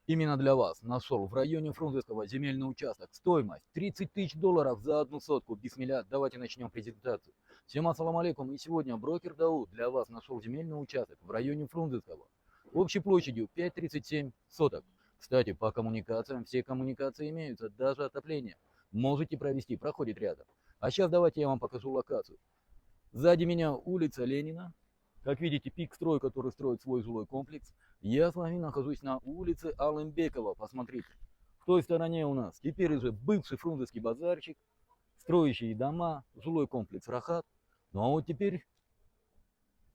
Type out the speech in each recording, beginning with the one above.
Именно для вас нашел в районе Фрунзенского земельный участок. Стоимость 30 тысяч долларов за одну сотку. Бисмилля, давайте начнем презентацию. Всем ассаламу алейкум. И сегодня брокер Дауд для вас нашел земельный участок в районе Фрунзенского. Общей площадью 5,37 соток. Кстати, по коммуникациям, все коммуникации имеются, даже отопление. Можете провести, проходит рядом. А сейчас давайте я вам покажу локацию. Сзади меня улица Ленина. Как видите, пик строй, который строит свой жилой комплекс. Я с вами нахожусь на улице Алымбекова. Посмотрите. В той стороне у нас теперь уже бывший фрунзенский базарчик, строящие дома, жилой комплекс Рахат. Ну а вот теперь,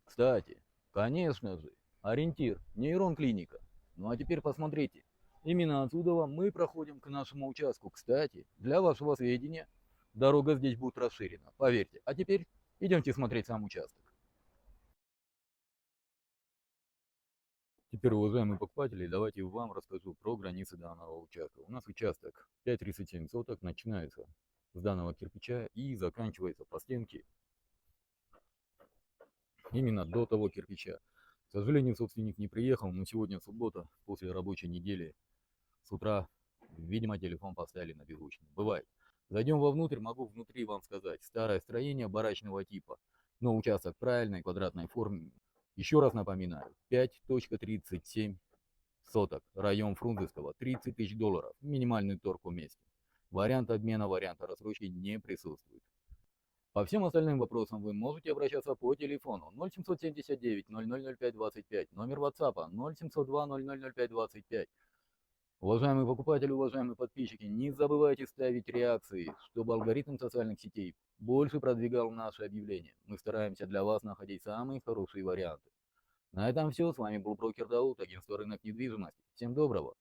кстати, конечно же, ориентир, нейрон клиника. Ну а теперь посмотрите. Именно отсюда мы проходим к нашему участку. Кстати, для вашего сведения, дорога здесь будет расширена, поверьте. А теперь идемте смотреть сам участок. Теперь, уважаемые покупатели, давайте вам расскажу про границы данного участка. У нас участок 5,37 соток, начинается с данного кирпича и заканчивается по стенке именно до того кирпича. К сожалению, собственник не приехал, но сегодня суббота, после рабочей недели, с утра, видимо, телефон поставили на беззвучный. Бывает. Зайдем вовнутрь, могу внутри вам сказать. Старое строение барачного типа, но участок правильной квадратной формы. Еще раз напоминаю, 5,37 соток, район Фрунзенского, 30 тысяч долларов, минимальный торг вместе. Вариант обмена, варианта рассрочки не присутствует. По всем остальным вопросам вы можете обращаться по телефону 0779 0005 25, номер WhatsApp 0702 0005 25. Уважаемые покупатели, уважаемые подписчики, не забывайте ставить реакции, чтобы алгоритм социальных сетей больше продвигал наши объявления. Мы стараемся для вас находить самые хорошие варианты. На этом все. С вами был брокер Дауд, агентство рынок недвижимости. Всем доброго.